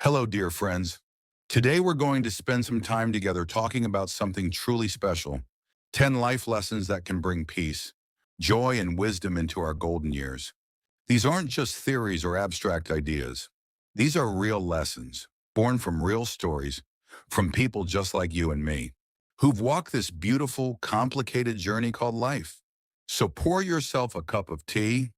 Hello, dear friends. Today we're going to spend some time together talking about something truly special. 10 life lessons that can bring peace, joy, and wisdom into our golden years. These aren't just theories or abstract ideas. These are real lessons, born from real stories, from people just like you and me, who've walked this beautiful, complicated journey called life. So pour yourself a cup of tea,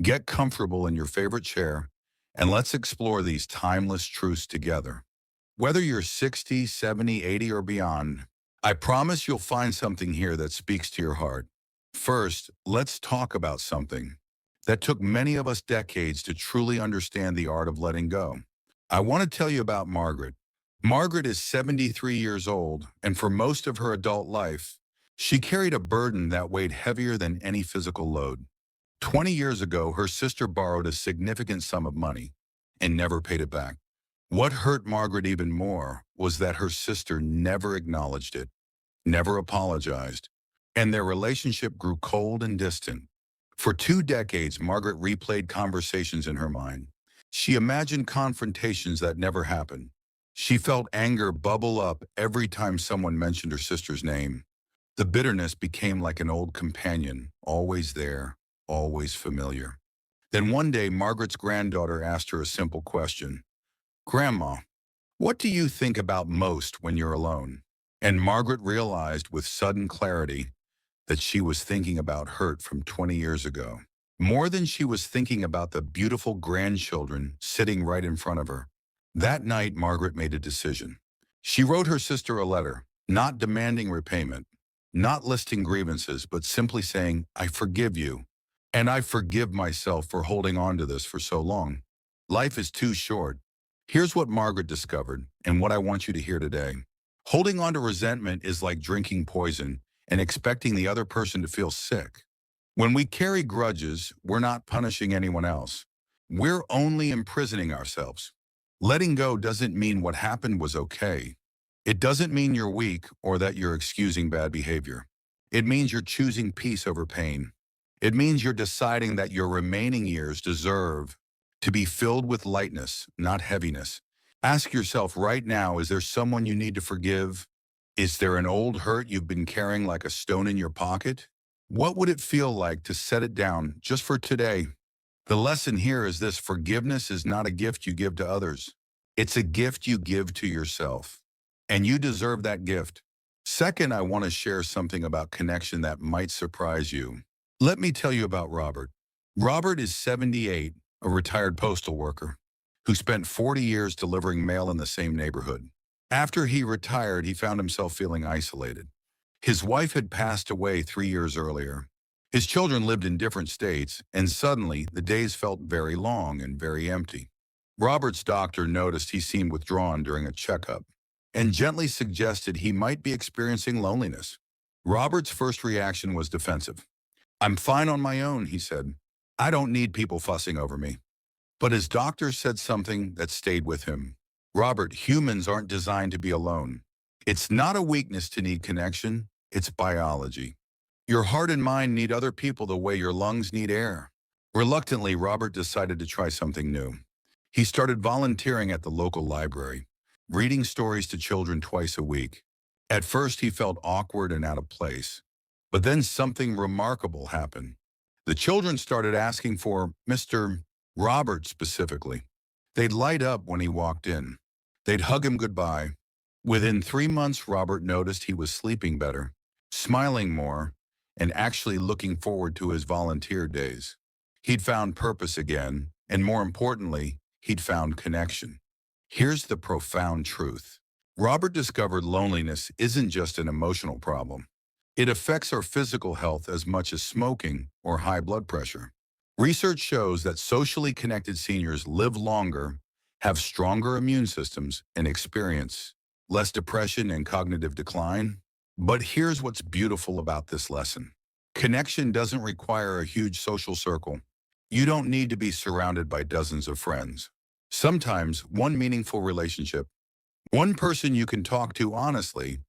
get comfortable in your favorite chair, and let's explore these timeless truths together. Whether you're 60, 70, 80, or beyond, I promise you'll find something here that speaks to your heart. First, let's talk about something that took many of us decades to truly understand the art of letting go. I want to tell you about Margaret. Margaret is 73 years old, and for most of her adult life, she carried a burden that weighed heavier than any physical load. 20 years ago, her sister borrowed a significant sum of money and never paid it back. What hurt Margaret even more was that her sister never acknowledged it, never apologized, and their relationship grew cold and distant. For 2 decades, Margaret replayed conversations in her mind. She imagined confrontations that never happened. She felt anger bubble up every time someone mentioned her sister's name. The bitterness became like an old companion, always there, always familiar. Then one day, Margaret's granddaughter asked her a simple question. Grandma, what do you think about most when you're alone? And Margaret realized with sudden clarity that she was thinking about hurt from 20 years ago. More than she was thinking about the beautiful grandchildren sitting right in front of her. That night, Margaret made a decision. She wrote her sister a letter, not demanding repayment, not listing grievances, but simply saying, I forgive you, and I forgive myself for holding on to this for so long. Life is too short. Here's what Margaret discovered, and what I want you to hear today. Holding on to resentment is like drinking poison and expecting the other person to feel sick. When we carry grudges, we're not punishing anyone else. We're only imprisoning ourselves. Letting go doesn't mean what happened was okay. It doesn't mean you're weak or that you're excusing bad behavior. It means you're choosing peace over pain. It means you're deciding that your remaining years deserve to be filled with lightness, not heaviness. Ask yourself right now, is there someone you need to forgive? Is there an old hurt you've been carrying like a stone in your pocket? What would it feel like to set it down just for today? The lesson here is this: forgiveness is not a gift you give to others. It's a gift you give to yourself. And you deserve that gift. Second, I want to share something about connection that might surprise you. Let me tell you about Robert. Robert is 78, a retired postal worker, who spent 40 years delivering mail in the same neighborhood. After he retired, he found himself feeling isolated. His wife had passed away 3 years earlier. His children lived in different states, and suddenly the days felt very long and very empty. Robert's doctor noticed he seemed withdrawn during a checkup and gently suggested he might be experiencing loneliness. Robert's first reaction was defensive. I'm fine on my own, he said. I don't need people fussing over me. But his doctor said something that stayed with him. Robert, humans aren't designed to be alone. It's not a weakness to need connection, it's biology. Your heart and mind need other people the way your lungs need air. Reluctantly, Robert decided to try something new. He started volunteering at the local library, reading stories to children twice a week. At first, he felt awkward and out of place. But then something remarkable happened. The children started asking for Mr. Robert specifically. They'd light up when he walked in. They'd hug him goodbye. Within 3 months, Robert noticed he was sleeping better, smiling more, and actually looking forward to his volunteer days. He'd found purpose again, and more importantly, he'd found connection. Here's the profound truth. Robert discovered loneliness isn't just an emotional problem. It affects our physical health as much as smoking or high blood pressure. Research shows that socially connected seniors live longer, have stronger immune systems, and experience less depression and cognitive decline. But here's what's beautiful about this lesson. Connection doesn't require a huge social circle. You don't need to be surrounded by dozens of friends. Sometimes one meaningful relationship, one person you can talk to honestly,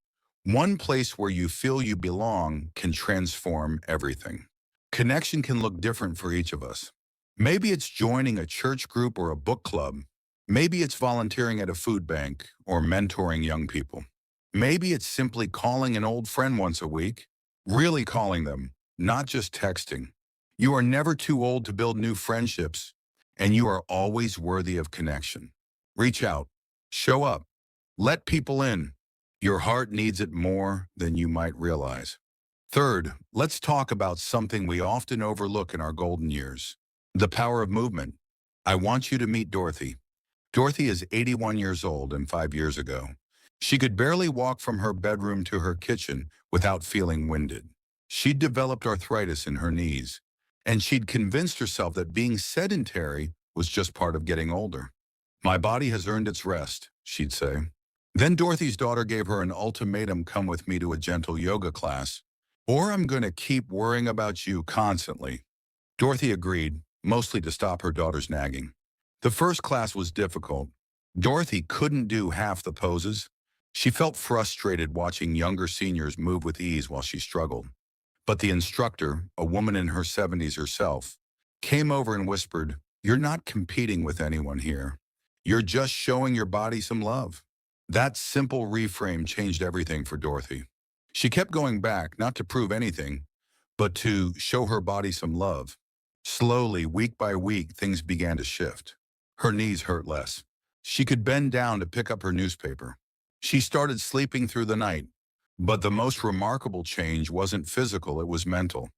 one place where you feel you belong can transform everything. Connection can look different for each of us. Maybe it's joining a church group or a book club. Maybe it's volunteering at a food bank or mentoring young people. Maybe it's simply calling an old friend once a week, really calling them, not just texting. You are never too old to build new friendships, and you are always worthy of connection. Reach out, show up, let people in. Your heart needs it more than you might realize. Third, let's talk about something we often overlook in our golden years, the power of movement. I want you to meet Dorothy. Dorothy is 81 years old, and 5 years ago, she could barely walk from her bedroom to her kitchen without feeling winded. She'd developed arthritis in her knees, and she'd convinced herself that being sedentary was just part of getting older. My body has earned its rest, she'd say. Then Dorothy's daughter gave her an ultimatum: come with me to a gentle yoga class, or I'm going to keep worrying about you constantly. Dorothy agreed, mostly to stop her daughter's nagging. The first class was difficult. Dorothy couldn't do half the poses. She felt frustrated watching younger seniors move with ease while she struggled. But the instructor, a woman in her 70s herself, came over and whispered, "You're not competing with anyone here. You're just showing your body some love." That simple reframe changed everything for Dorothy. She kept going back, not to prove anything, but to show her body some love. Slowly, week by week, things began to shift. Her knees hurt less. She could bend down to pick up her newspaper. She started sleeping through the night. But the most remarkable change wasn't physical, it was mental.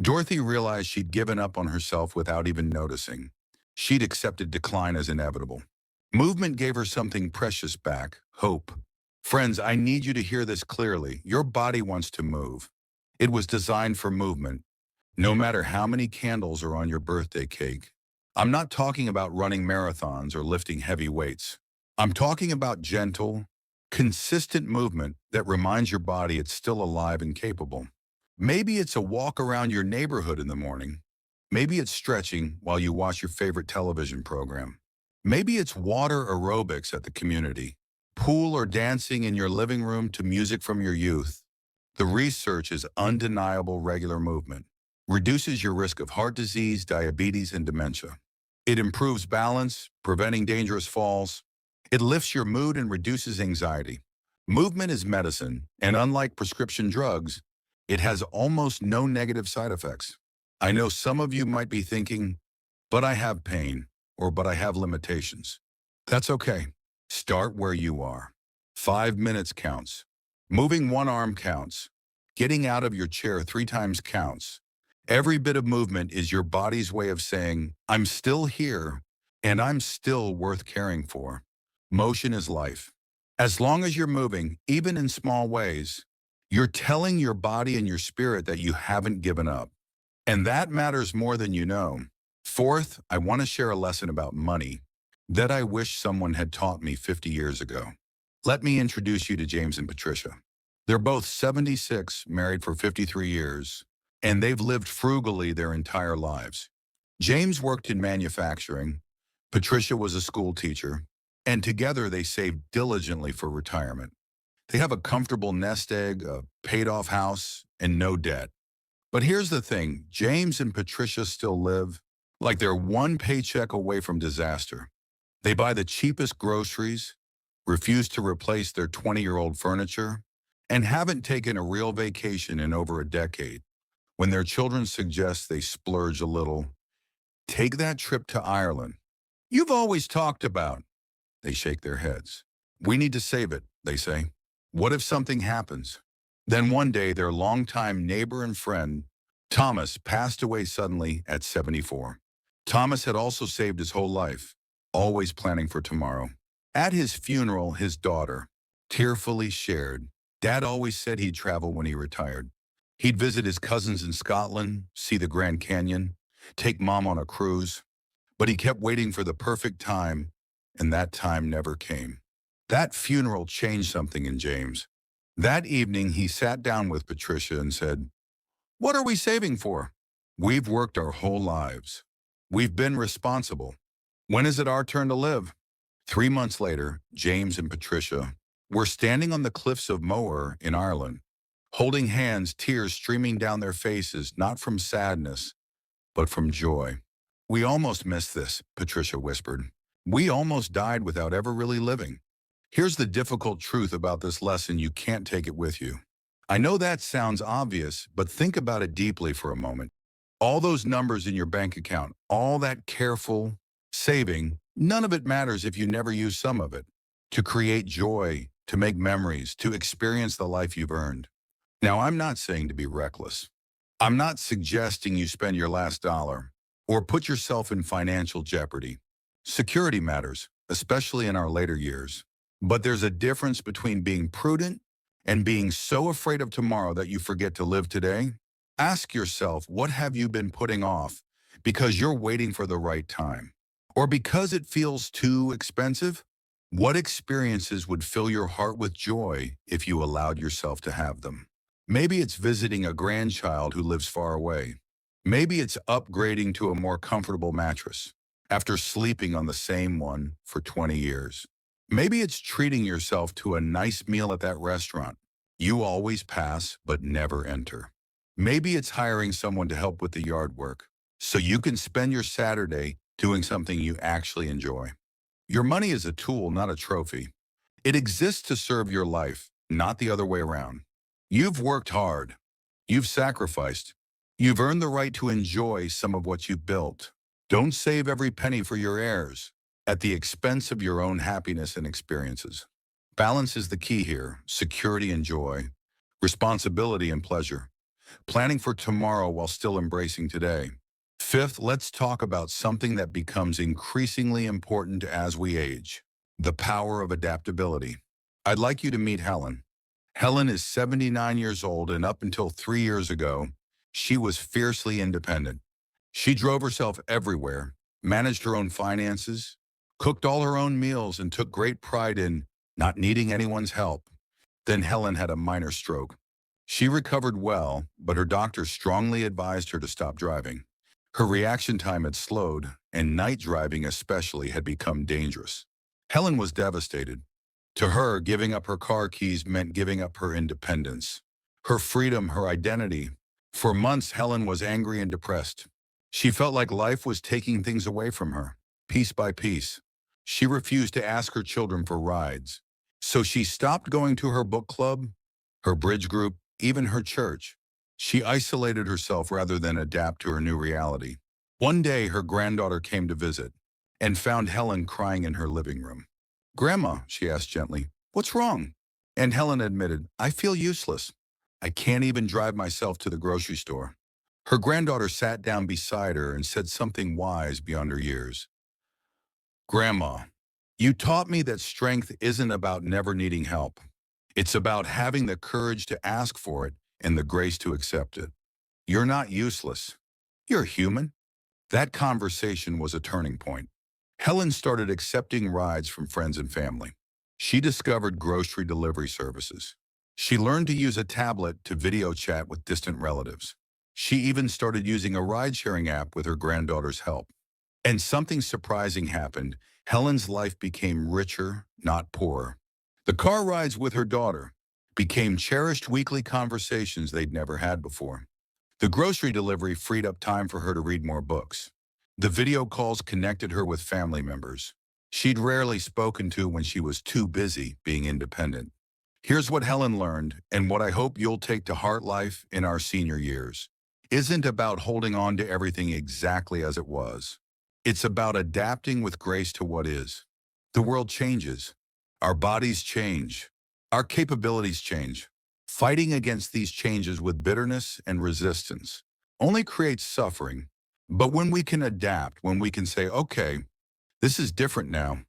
Dorothy realized she'd given up on herself without even noticing. She'd accepted decline as inevitable. Movement gave her something precious back: hope. Friends, I need you to hear this clearly. Your body wants to move. It was designed for movement, no matter how many candles are on your birthday cake. I'm not talking about running marathons or lifting heavy weights. I'm talking about gentle, consistent movement that reminds your body it's still alive and capable. Maybe it's a walk around your neighborhood in the morning. Maybe it's stretching while you watch your favorite television program. Maybe it's water aerobics at the community pool, or dancing in your living room to music from your youth. The research is undeniable: regular movement reduces your risk of heart disease, diabetes, and dementia. It improves balance, preventing dangerous falls. It lifts your mood and reduces anxiety. Movement is medicine, and unlike prescription drugs, it has almost no negative side effects. I know some of you might be thinking, but I have pain, or but I have limitations. That's okay. Start where you are. 5 minutes counts. Moving one arm counts. Getting out of your chair 3 times counts. Every bit of movement is your body's way of saying, I'm still here, and I'm still worth caring for. Motion is life. As long as you're moving, even in small ways, you're telling your body and your spirit that you haven't given up. And that matters more than you know. Fourth, I want to share a lesson about money that I wish someone had taught me 50 years ago. Let me introduce you to James and Patricia. They're both 76, married for 53 years, and they've lived frugally their entire lives. James worked in manufacturing. Patricia was a school teacher, and together they saved diligently for retirement. They have a comfortable nest egg, a paid-off house, and no debt. But here's the thing: James and Patricia still live like they're one paycheck away from disaster. They buy the cheapest groceries, refuse to replace their 20-year-old furniture, and haven't taken a real vacation in over a decade. When their children suggest they splurge a little, take that trip to Ireland you've always talked about, they shake their heads. We need to save it, they say. What if something happens? Then one day, their longtime neighbor and friend, Thomas, passed away suddenly at 74. Thomas had also saved his whole life, always planning for tomorrow. At his funeral, his daughter tearfully shared, Dad always said he'd travel when he retired. He'd visit his cousins in Scotland, see the Grand Canyon, take Mom on a cruise. But he kept waiting for the perfect time, and that time never came. That funeral changed something in James. That evening, he sat down with Patricia and said, "What are we saving for? We've worked our whole lives. We've been responsible. When is it our turn to live?" 3 months later, James and Patricia were standing on the cliffs of Moher in Ireland, holding hands, tears streaming down their faces, not from sadness, but from joy. "We almost missed this," Patricia whispered. We almost died without ever really living. Here's the difficult truth about this lesson: you can't take it with you. I know that sounds obvious, but think about it deeply for a moment. All those numbers in your bank account, all that careful saving, none of it matters if you never use some of it to create joy, to make memories, to experience the life you've earned. Now, I'm not saying to be reckless. I'm not suggesting you spend your last dollar or put yourself in financial jeopardy. Security matters, especially in our later years. But there's a difference between being prudent and being so afraid of tomorrow that you forget to live today. Ask yourself, what have you been putting off because you're waiting for the right time? Or because it feels too expensive? What experiences would fill your heart with joy if you allowed yourself to have them? Maybe it's visiting a grandchild who lives far away. Maybe it's upgrading to a more comfortable mattress after sleeping on the same one for 20 years. Maybe it's treating yourself to a nice meal at that restaurant you always pass but never enter. Maybe it's hiring someone to help with the yard work so you can spend your Saturday doing something you actually enjoy. Your money is a tool, not a trophy. It exists to serve your life, not the other way around. You've worked hard. You've sacrificed. You've earned the right to enjoy some of what you've built. Don't save every penny for your heirs at the expense of your own happiness and experiences. Balance is the key here: security and joy, responsibility and pleasure, planning for tomorrow while still embracing today. Fifth, let's talk about something that becomes increasingly important as we age: the power of adaptability. I'd like you to meet Helen. Helen is 79 years old, and up until 3 years ago, she was fiercely independent. She drove herself everywhere, managed her own finances, cooked all her own meals, and took great pride in not needing anyone's help. Then Helen had a minor stroke. She recovered well, but her doctor strongly advised her to stop driving. Her reaction time had slowed, and night driving especially had become dangerous. Helen was devastated. To her, giving up her car keys meant giving up her independence, her freedom, her identity. For months, Helen was angry and depressed. She felt like life was taking things away from her, piece by piece. She refused to ask her children for rides. So she stopped going to her book club, her bridge group, even her church. She isolated herself rather than adapt to her new reality. One day, her granddaughter came to visit and found Helen crying in her living room. "Grandma," she asked gently, "what's wrong?" And Helen admitted, "I feel useless. I can't even drive myself to the grocery store." Her granddaughter sat down beside her and said something wise beyond her years. "Grandma, you taught me that strength isn't about never needing help. It's about having the courage to ask for it and the grace to accept it. You're not useless. You're human." That conversation was a turning point. Helen started accepting rides from friends and family. She discovered grocery delivery services. She learned to use a tablet to video chat with distant relatives. She even started using a ride-sharing app with her granddaughter's help. And something surprising happened. Helen's life became richer, not poorer. The car rides with her daughter became cherished weekly conversations they'd never had before. The grocery delivery freed up time for her to read more books. The video calls connected her with family members she'd rarely spoken to when she was too busy being independent. Here's what Helen learned, and what I hope you'll take to heart: life in our senior years isn't about holding on to everything exactly as it was. It's about adapting with grace to what is. The world changes. Our bodies change. Our capabilities change. Fighting against these changes with bitterness and resistance only creates suffering. But when we can adapt, when we can say, "Okay, this is different now.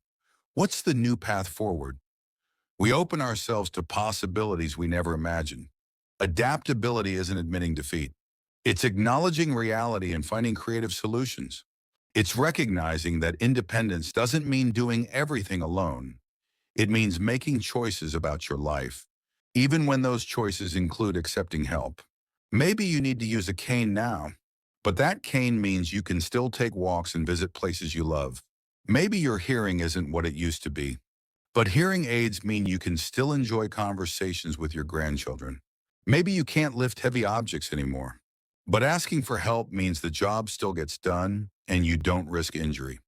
What's the new path forward?" we open ourselves to possibilities we never imagined. Adaptability isn't admitting defeat. It's acknowledging reality and finding creative solutions. It's recognizing that independence doesn't mean doing everything alone. It means making choices about your life, even when those choices include accepting help. Maybe you need to use a cane now, but that cane means you can still take walks and visit places you love. Maybe your hearing isn't what it used to be, but hearing aids mean you can still enjoy conversations with your grandchildren. Maybe you can't lift heavy objects anymore, but asking for help means the job still gets done and you don't risk injury.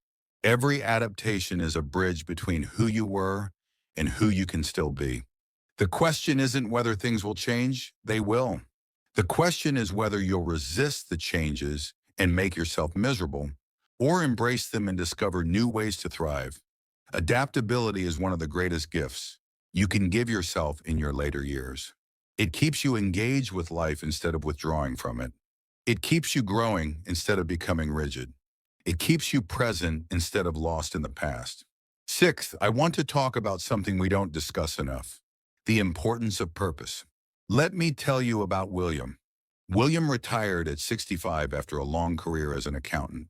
Every adaptation is a bridge between who you were and who you can still be. The question isn't whether things will change, they will. The question is whether you'll resist the changes and make yourself miserable, or embrace them and discover new ways to thrive. Adaptability is one of the greatest gifts you can give yourself in your later years. It keeps you engaged with life instead of withdrawing from it. It keeps you growing instead of becoming rigid. It keeps you present instead of lost in the past. Sixth, I want to talk about something we don't discuss enough: the importance of purpose. Let me tell you about William. William retired at 65 after a long career as an accountant.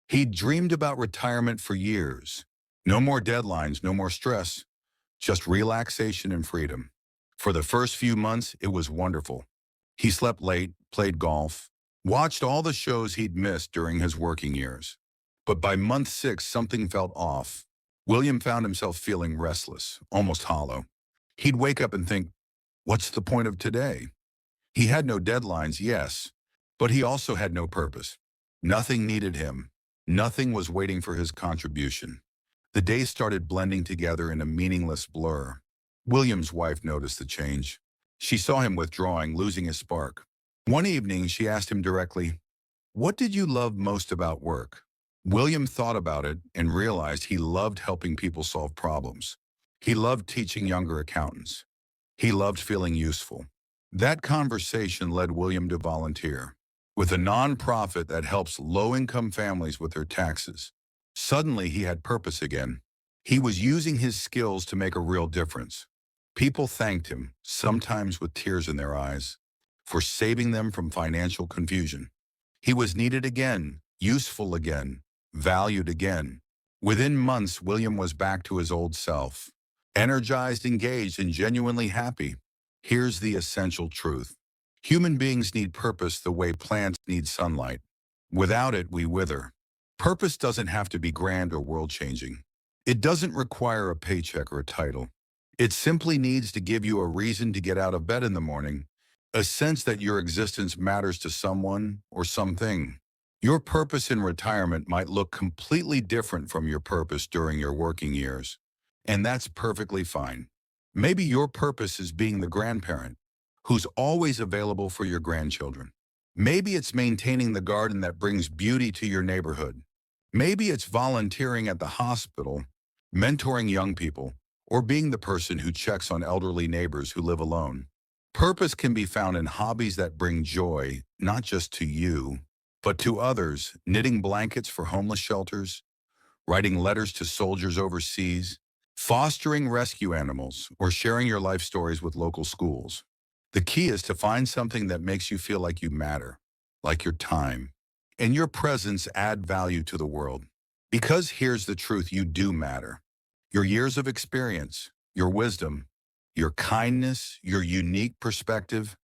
He'd dreamed about retirement for years. No more deadlines, no more stress, just relaxation and freedom. For the first few months, it was wonderful. He slept late, played golf, watched all the shows he'd missed during his working years. But by month 6, something felt off. William found himself feeling restless, almost hollow. He'd wake up and think, what's the point of today? He had no deadlines, yes, but he also had no purpose. Nothing needed him. Nothing was waiting for his contribution. The days started blending together in a meaningless blur. William's wife noticed the change. She saw him withdrawing, losing his spark. One evening, she asked him directly, "What did you love most about work?" William thought about it and realized he loved helping people solve problems. He loved teaching younger accountants. He loved feeling useful. That conversation led William to volunteer with a nonprofit that helps low-income families with their taxes. Suddenly, he had purpose again. He was using his skills to make a real difference. People thanked him, sometimes with tears in their eyes, for saving them from financial confusion. He was needed again, useful again, valued again. Within months, William was back to his old self, energized, engaged, and genuinely happy. Here's the essential truth. Human beings need purpose the way plants need sunlight. Without it, we wither. Purpose doesn't have to be grand or world-changing. It doesn't require a paycheck or a title. It simply needs to give you a reason to get out of bed in the morning, a sense that your existence matters to someone or something. Your purpose in retirement might look completely different from your purpose during your working years, and that's perfectly fine. Maybe your purpose is being the grandparent who's always available for your grandchildren. Maybe it's maintaining the garden that brings beauty to your neighborhood. Maybe it's volunteering at the hospital, mentoring young people, or being the person who checks on elderly neighbors who live alone. Purpose can be found in hobbies that bring joy, not just to you, but to others: knitting blankets for homeless shelters, writing letters to soldiers overseas, fostering rescue animals, or sharing your life stories with local schools. The key is to find something that makes you feel like you matter, like your time and your presence add value to the world. Because here's the truth: you do matter. Your years of experience, your wisdom, your kindness, your unique perspective,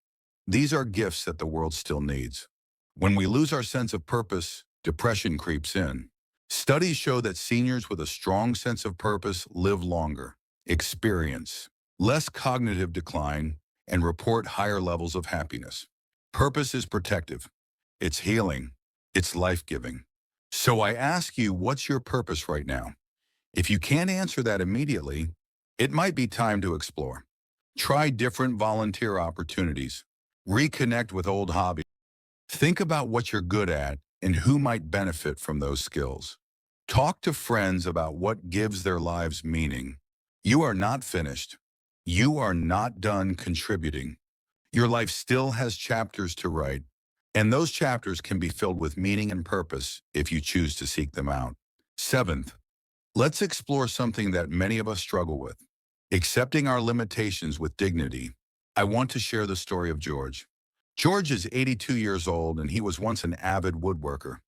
these are gifts that the world still needs. When we lose our sense of purpose, depression creeps in. Studies show that seniors with a strong sense of purpose live longer, experience less cognitive decline, and report higher levels of happiness. Purpose is protective. It's healing. It's life-giving. So I ask you, what's your purpose right now? If you can't answer that immediately, it might be time to explore. Try different volunteer opportunities. Reconnect with old hobbies. Think about what you're good at and who might benefit from those skills. Talk to friends about what gives their lives meaning. You are not finished. You are not done contributing. Your life still has chapters to write, and those chapters can be filled with meaning and purpose if you choose to seek them out. Seventh, let's explore something that many of us struggle with: accepting our limitations with dignity. I want to share the story of George. George is 82 years old, and he was once an avid woodworker.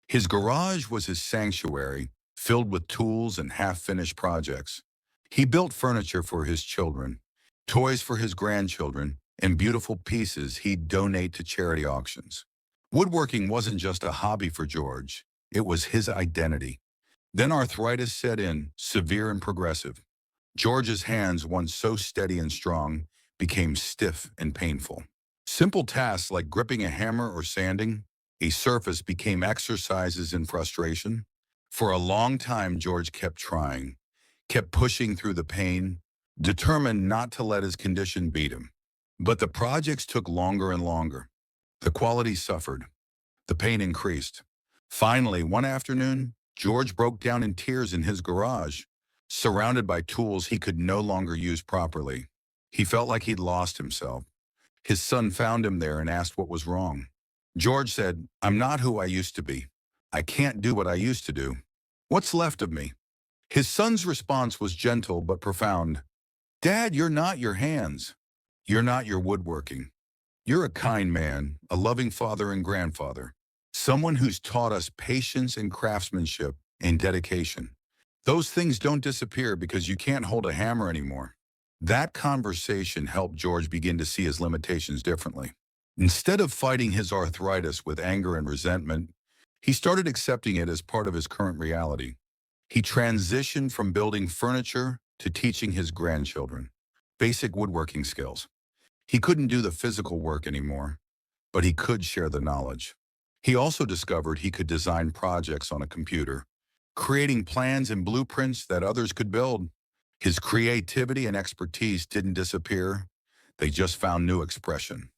His garage was his sanctuary, filled with tools and half-finished projects. He built furniture for his children, toys for his grandchildren, and beautiful pieces he'd donate to charity auctions. Woodworking wasn't just a hobby for George, it was his identity. Then arthritis set in, severe and progressive. George's hands, once so steady and strong, became stiff and painful. Simple tasks like gripping a hammer or sanding a surface became exercises in frustration. For a long time, George kept trying, kept pushing through the pain, determined not to let his condition beat him. But the projects took longer and longer. The quality suffered. The pain increased. Finally, one afternoon, George broke down in tears in his garage, surrounded by tools he could no longer use properly. He felt like he'd lost himself. His son found him there and asked what was wrong. George said, "I'm not who I used to be. I can't do what I used to do. What's left of me?" His son's response was gentle but profound. "Dad, you're not your hands. You're not your woodworking. You're a kind man, a loving father and grandfather, someone who's taught us patience and craftsmanship and dedication. Those things don't disappear because you can't hold a hammer anymore." That conversation helped George begin to see his limitations differently. Instead of fighting his arthritis with anger and resentment, he started accepting it as part of his current reality. He transitioned from building furniture to teaching his grandchildren basic woodworking skills. He couldn't do the physical work anymore, but he could share the knowledge. He also discovered he could design projects on a computer, creating plans and blueprints that others could build. His creativity and expertise didn't disappear. They just found new expression.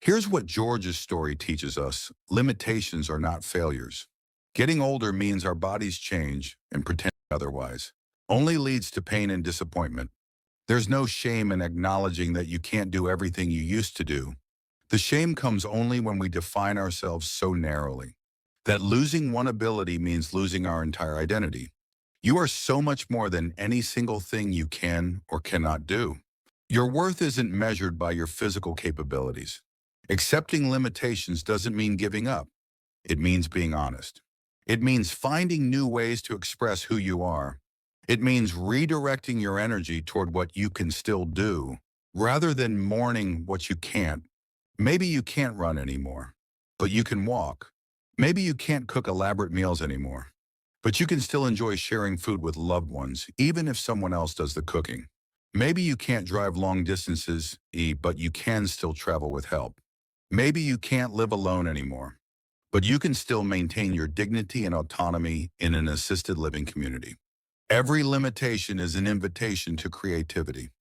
Here's what George's story teaches us. Limitations are not failures. Getting older means our bodies change, and pretending otherwise only leads to pain and disappointment. There's no shame in acknowledging that you can't do everything you used to do. The shame comes only when we define ourselves so narrowly that losing one ability means losing our entire identity. You are so much more than any single thing you can or cannot do. Your worth isn't measured by your physical capabilities. Accepting limitations doesn't mean giving up. It means being honest. It means finding new ways to express who you are. It means redirecting your energy toward what you can still do, rather than mourning what you can't. Maybe you can't run anymore, but you can walk. Maybe you can't cook elaborate meals anymore, but you can still enjoy sharing food with loved ones, even if someone else does the cooking. Maybe you can't drive long distances, but you can still travel with help. Maybe you can't live alone anymore, but you can still maintain your dignity and autonomy in an assisted living community. Every limitation is an invitation to creativity.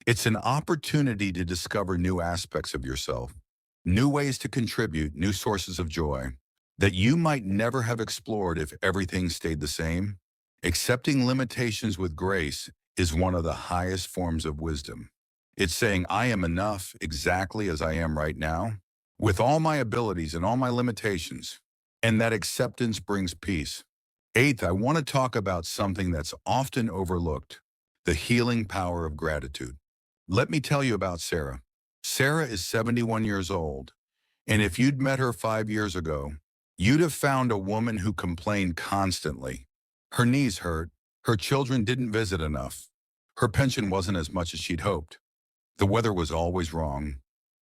It's an opportunity to discover new aspects of yourself, new ways to contribute, new sources of joy that you might never have explored if everything stayed the same. Accepting limitations with grace is one of the highest forms of wisdom. It's saying, "I am enough exactly as I am right now, with all my abilities and all my limitations." And that acceptance brings peace. Eighth, I want to talk about something that's often overlooked, the healing power of gratitude. Let me tell you about Sarah. Sarah is 71 years old, and if you'd met her 5 years ago, you'd have found a woman who complained constantly. Her knees hurt, her children didn't visit enough, her pension wasn't as much as she'd hoped. The weather was always wrong,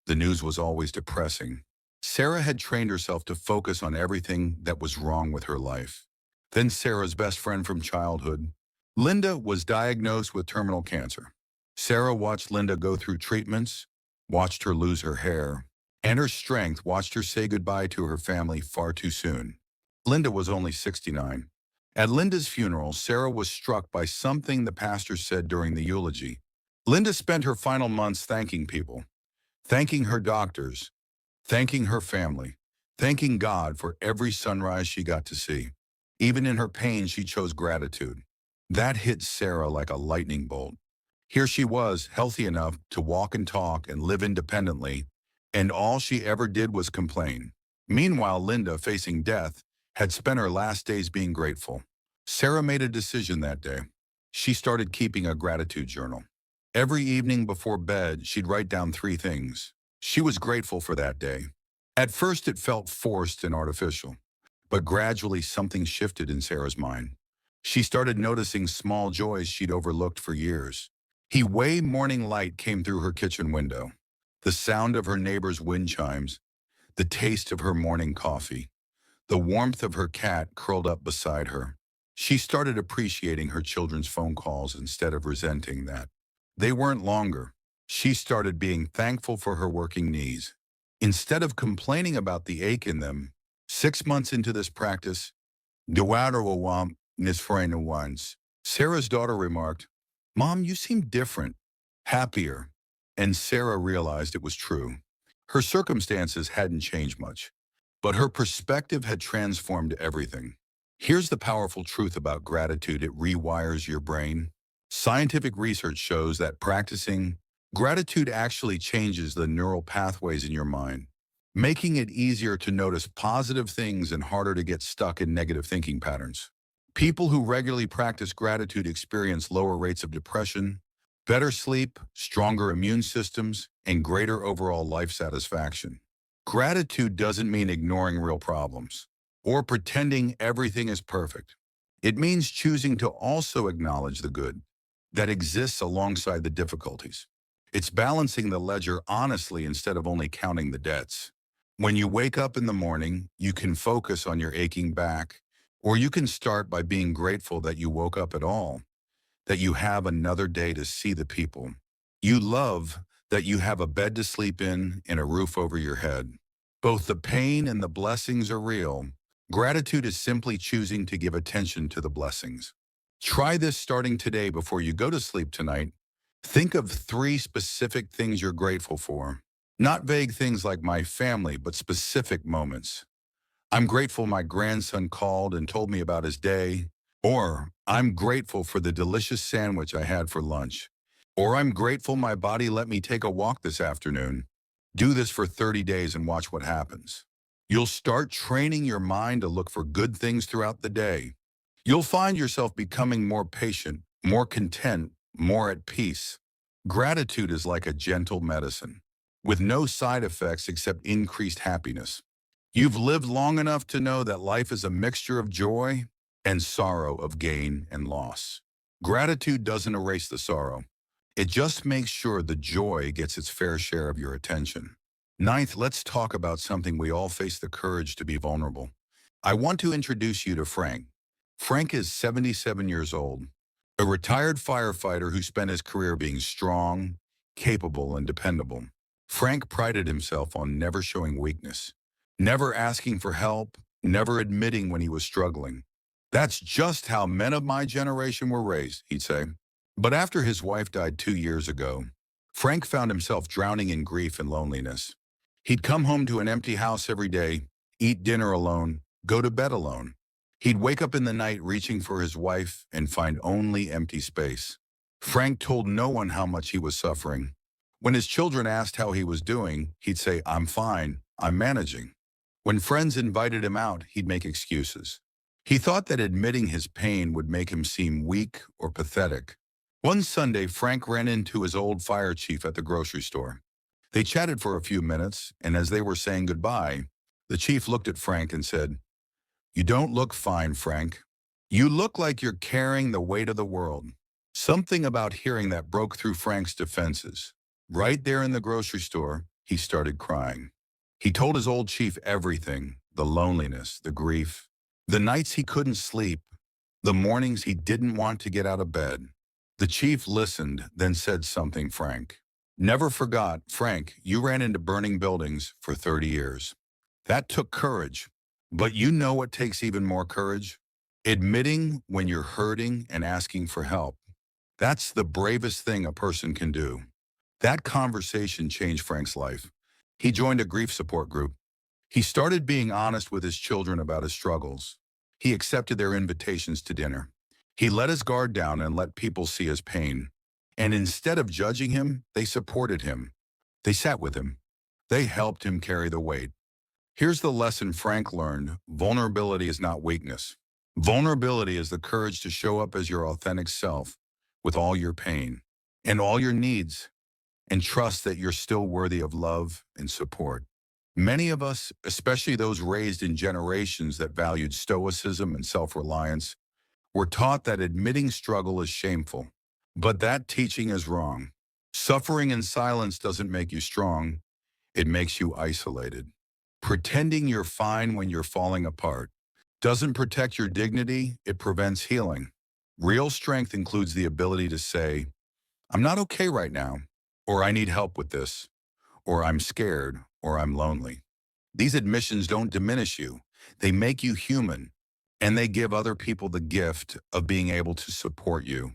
the news was always depressing. Sarah had trained herself to focus on everything that was wrong with her life. Then Sarah's best friend from childhood, Linda, was diagnosed with terminal cancer. Sarah watched Linda go through treatments, watched her lose her hair, and her strength, watched her say goodbye to her family far too soon. Linda was only 69. At Linda's funeral, Sarah was struck by something the pastor said during the eulogy. Linda spent her final months thanking people, thanking her doctors, thanking her family, thanking God for every sunrise she got to see. Even in her pain, she chose gratitude. That hit Sarah like a lightning bolt. Here she was, healthy enough to walk and talk and live independently, and all she ever did was complain. Meanwhile, Linda, facing death, had spent her last days being grateful. Sarah made a decision that day. She started keeping a gratitude journal. Every evening before bed, she'd write down 3 things she was grateful for that day. At first, it felt forced and artificial. But gradually, something shifted in Sarah's mind. She started noticing small joys she'd overlooked for years. The way morning light came through her kitchen window, the sound of her neighbor's wind chimes, the taste of her morning coffee, the warmth of her cat curled up beside her. She started appreciating her children's phone calls instead of resenting that they weren't longer. She started being thankful for her working knees, instead of complaining about the ache in them. 6 months into this practice, Miss Freyna once. Sarah's daughter remarked, "Mom, you seem different, happier." And Sarah realized it was true. Her circumstances hadn't changed much, but her perspective had transformed everything. Here's the powerful truth about gratitude: it rewires your brain. Scientific research shows that practicing gratitude actually changes the neural pathways in your mind, making it easier to notice positive things and harder to get stuck in negative thinking patterns. People who regularly practice gratitude experience lower rates of depression, better sleep, stronger immune systems, and greater overall life satisfaction. Gratitude doesn't mean ignoring real problems or pretending everything is perfect. It means choosing to also acknowledge the good that exists alongside the difficulties. It's balancing the ledger honestly instead of only counting the debts. When you wake up in the morning, you can focus on your aching back, or you can start by being grateful that you woke up at all, that you have another day to see the people you love, that you have a bed to sleep in and a roof over your head. Both the pain and the blessings are real. Gratitude is simply choosing to give attention to the blessings. Try this starting today before you go to sleep tonight. Think of 3 specific things you're grateful for. Not vague things like my family, but specific moments. I'm grateful my grandson called and told me about his day. Or, I'm grateful for the delicious sandwich I had for lunch. Or, I'm grateful my body let me take a walk this afternoon. Do this for 30 days and watch what happens. You'll start training your mind to look for good things throughout the day. You'll find yourself becoming more patient, more content, more at peace. Gratitude is like a gentle medicine, with no side effects except increased happiness. You've lived long enough to know that life is a mixture of joy and sorrow, of gain and loss. Gratitude doesn't erase the sorrow. It just makes sure the joy gets its fair share of your attention. Ninth, let's talk about something we all face: the courage to be vulnerable. I want to introduce you to Frank. Frank is 77 years old, a retired firefighter who spent his career being strong, capable, and dependable. Frank prided himself on never showing weakness, never asking for help, never admitting when he was struggling. "That's just how men of my generation were raised," he'd say. But after his wife died 2 years ago, Frank found himself drowning in grief and loneliness. He'd come home to an empty house every day, eat dinner alone, go to bed alone. He'd wake up in the night reaching for his wife and find only empty space. Frank told no one how much he was suffering. When his children asked how he was doing, he'd say, "I'm fine, I'm managing." When friends invited him out, he'd make excuses. He thought that admitting his pain would make him seem weak or pathetic. One Sunday, Frank ran into his old fire chief at the grocery store. They chatted for a few minutes, and as they were saying goodbye, the chief looked at Frank and said, "You don't look fine, Frank. You look like you're carrying the weight of the world." Something about hearing that broke through Frank's defenses. Right there in the grocery store, he started crying. He told his old chief everything: the loneliness, the grief, the nights he couldn't sleep, the mornings he didn't want to get out of bed. The chief listened, then said something Frank never forgot. "Frank, you ran into burning buildings for 30 years. That took courage. But you know what takes even more courage? Admitting when you're hurting and asking for help. That's the bravest thing a person can do." That conversation changed Frank's life. He joined a grief support group. He started being honest with his children about his struggles. He accepted their invitations to dinner. He let his guard down and let people see his pain. And instead of judging him, they supported him. They sat with him. They helped him carry the weight. Here's the lesson Frank learned: vulnerability is not weakness. Vulnerability is the courage to show up as your authentic self, with all your pain and all your needs, and trust that you're still worthy of love and support. Many of us, especially those raised in generations that valued stoicism and self-reliance, were taught that admitting struggle is shameful. But that teaching is wrong. Suffering in silence doesn't make you strong. It makes you isolated. Pretending you're fine when you're falling apart doesn't protect your dignity, it prevents healing. Real strength includes the ability to say, "I'm not okay right now," or "I need help with this," or "I'm scared," or "I'm lonely." These admissions don't diminish you. They make you human. and they give other people the gift of being able to support you.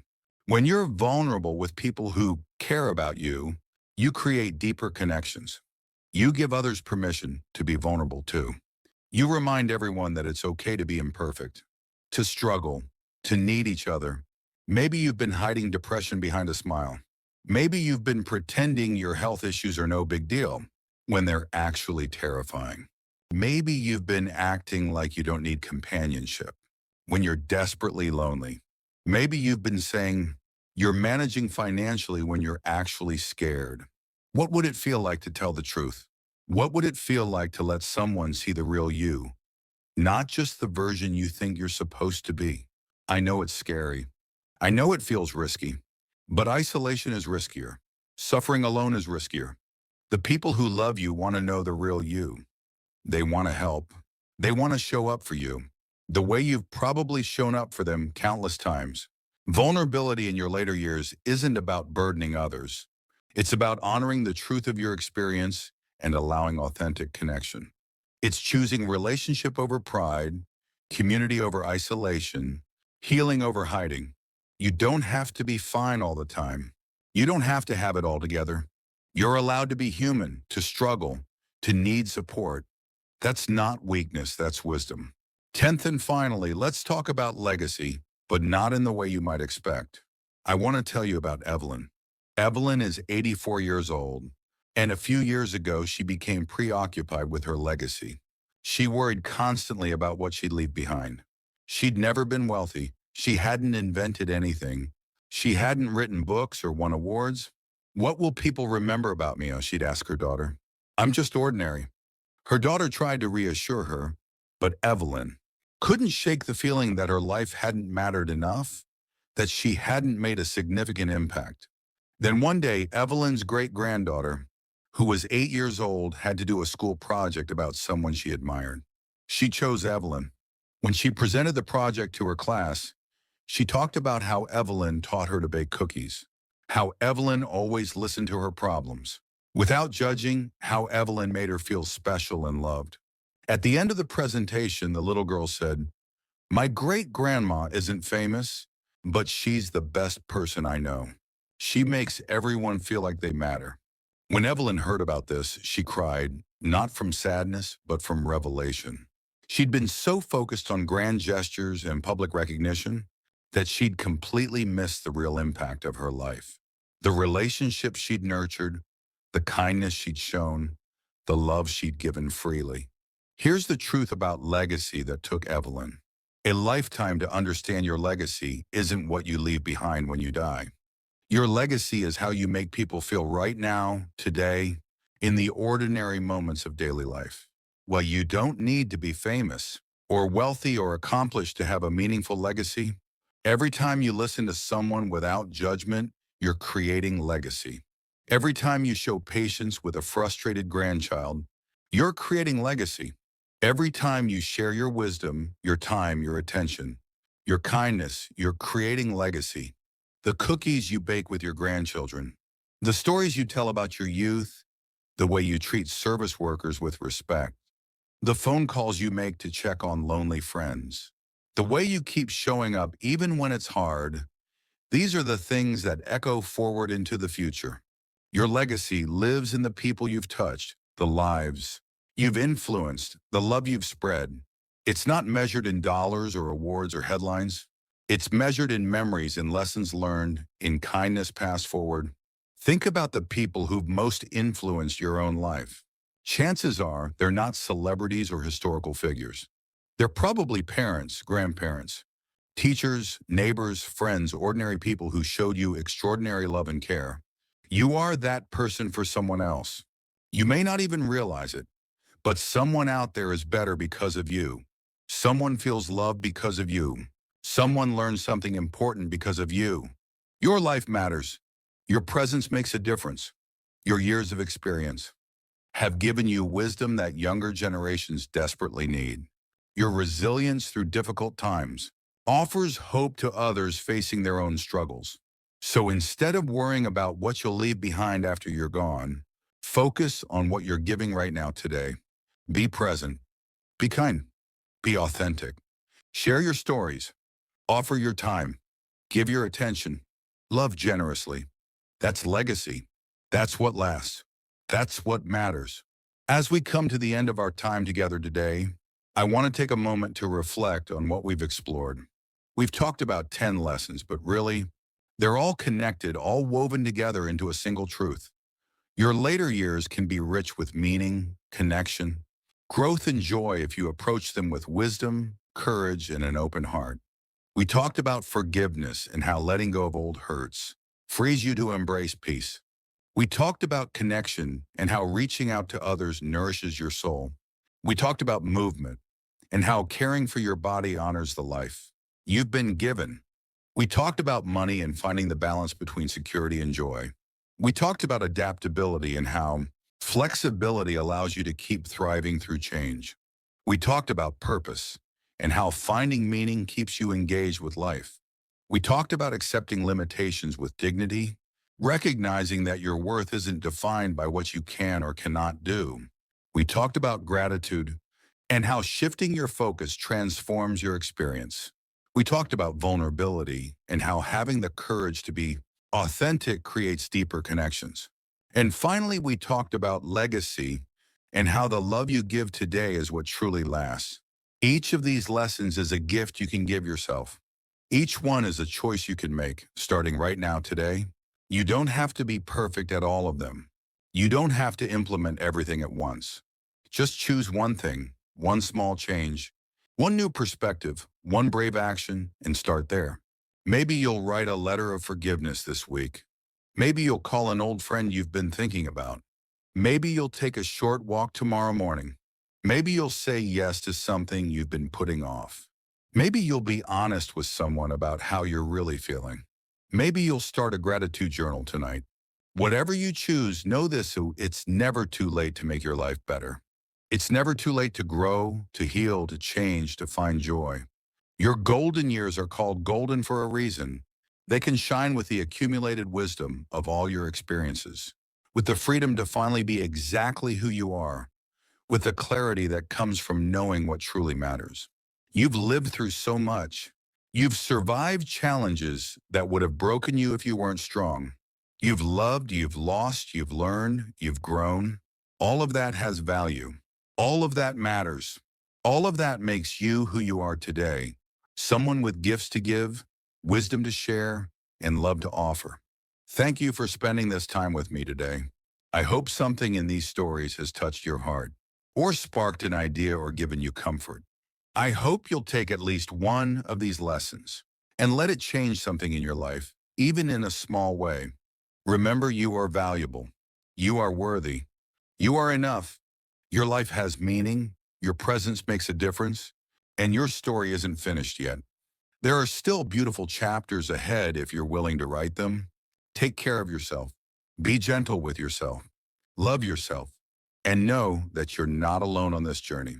When you're vulnerable with people who care about you, you create deeper connections. You give others permission to be vulnerable too. You remind everyone that it's okay to be imperfect, to struggle, to need each other. Maybe you've been hiding depression behind a smile. Maybe you've been pretending your health issues are no big deal when they're actually terrifying. Maybe you've been acting like you don't need companionship when you're desperately lonely. Maybe you've been saying you're managing financially when you're actually scared. What would it feel like to tell the truth? What would it feel like to let someone see the real you, not just the version you think you're supposed to be? I know it's scary. I know it feels risky, but isolation is riskier. Suffering alone is riskier. The people who love you want to know the real you. They want to help. They want to show up for you, the way you've probably shown up for them countless times. Vulnerability in your later years isn't about burdening others. It's about honoring the truth of your experience and allowing authentic connection. It's choosing relationship over pride, community over isolation, healing over hiding. You don't have to be fine all the time. You don't have to have it all together. You're allowed to be human, to struggle, to need support. That's not weakness, that's wisdom. 10th and finally, let's talk about legacy, but not in the way you might expect. I want to tell you about Evelyn. Evelyn is 84 years old, and a few years ago, she became preoccupied with her legacy. She worried constantly about what she'd leave behind. She'd never been wealthy. She hadn't invented anything. She hadn't written books or won awards. What will people remember about me? She'd ask her daughter. I'm just ordinary. Her daughter tried to reassure her, but Evelyn couldn't shake the feeling that her life hadn't mattered enough, that she hadn't made a significant impact. Then one day, Evelyn's great-granddaughter, who was 8 years old, had to do a school project about someone she admired. She chose Evelyn. When she presented the project to her class, she talked about how Evelyn taught her to bake cookies, how Evelyn always listened to her problems, without judging, how Evelyn made her feel special and loved. At the end of the presentation, the little girl said, "My great-grandma isn't famous, but she's the best person I know. She makes everyone feel like they matter." When Evelyn heard about this, she cried, not from sadness, but from revelation. She'd been so focused on grand gestures and public recognition that she'd completely missed the real impact of her life. The relationships she'd nurtured, the kindness she'd shown, the love she'd given freely. Here's the truth about legacy that took Evelyn. A lifetime to understand your legacy isn't what you leave behind when you die. Your legacy is how you make people feel right now, today, in the ordinary moments of daily life. Well, you don't need to be famous or wealthy or accomplished to have a meaningful legacy. Every time you listen to someone without judgment, you're creating legacy. Every time you show patience with a frustrated grandchild, you're creating legacy. Every time you share your wisdom, your time, your attention, your kindness, you're creating legacy. The cookies you bake with your grandchildren, the stories you tell about your youth, the way you treat service workers with respect, the phone calls you make to check on lonely friends, the way you keep showing up even when it's hard, these are the things that echo forward into the future. Your legacy lives in the people you've touched, the lives you've influenced, the love you've spread. It's not measured in dollars or awards or headlines. It's measured in memories and lessons learned, in kindness passed forward. Think about the people who've most influenced your own life. Chances are they're not celebrities or historical figures. They're probably parents, grandparents, teachers, neighbors, friends, ordinary people who showed you extraordinary love and care. You are that person for someone else. You may not even realize it, but someone out there is better because of you. Someone feels loved because of you. Someone learns something important because of you. Your life matters. Your presence makes a difference. Your years of experience have given you wisdom that younger generations desperately need. Your resilience through difficult times offers hope to others facing their own struggles. So instead of worrying about what you'll leave behind after you're gone, focus on what you're giving right now today. Be present. Be kind. Be authentic. Share your stories. Offer your time. Give your attention. Love generously. That's legacy. That's what lasts. That's what matters. As we come to the end of our time together today, I want to take a moment to reflect on what we've explored. We've talked about 10 lessons, but really, they're all connected, all woven together into a single truth. Your later years can be rich with meaning, connection, growth, and joy if you approach them with wisdom, courage, and an open heart. We talked about forgiveness and how letting go of old hurts frees you to embrace peace. We talked about connection and how reaching out to others nourishes your soul. We talked about movement and how caring for your body honors the life you've been given. We talked about money and finding the balance between security and joy. We talked about adaptability and how flexibility allows you to keep thriving through change. We talked about purpose and how finding meaning keeps you engaged with life. We talked about accepting limitations with dignity, recognizing that your worth isn't defined by what you can or cannot do. We talked about gratitude and how shifting your focus transforms your experience. We talked about vulnerability and how having the courage to be authentic creates deeper connections. And finally, we talked about legacy and how the love you give today is what truly lasts. Each of these lessons is a gift you can give yourself. Each one is a choice you can make, starting right now today. You don't have to be perfect at all of them. You don't have to implement everything at once. Just choose one thing, one small change, one new perspective, one brave action, and start there. Maybe you'll write a letter of forgiveness this week. Maybe you'll call an old friend you've been thinking about. Maybe you'll take a short walk tomorrow morning. Maybe you'll say yes to something you've been putting off. Maybe you'll be honest with someone about how you're really feeling. Maybe you'll start a gratitude journal tonight. Whatever you choose, know this: it's never too late to make your life better. It's never too late to grow, to heal, to change, to find joy. Your golden years are called golden for a reason. They can shine with the accumulated wisdom of all your experiences, with the freedom to finally be exactly who you are, with the clarity that comes from knowing what truly matters. You've lived through so much. You've survived challenges that would have broken you if you weren't strong. You've loved, you've lost, you've learned, you've grown. All of that has value. All of that matters. All of that makes you who you are today, someone with gifts to give, wisdom to share, and love to offer. Thank you for spending this time with me today. I hope something in these stories has touched your heart, or sparked an idea or given you comfort. I hope you'll take at least one of these lessons and let it change something in your life, even in a small way. Remember, you are valuable. You are worthy. You are enough. Your life has meaning. Your presence makes a difference. And your story isn't finished yet. There are still beautiful chapters ahead if you're willing to write them. Take care of yourself. Be gentle with yourself. Love yourself. And know that you're not alone on this journey.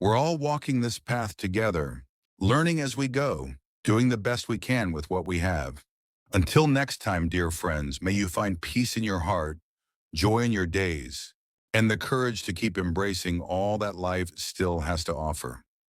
We're all walking this path together, learning as we go, doing the best we can with what we have. Until next time, dear friends, may you find peace in your heart, joy in your days, and the courage to keep embracing all that life still has to offer.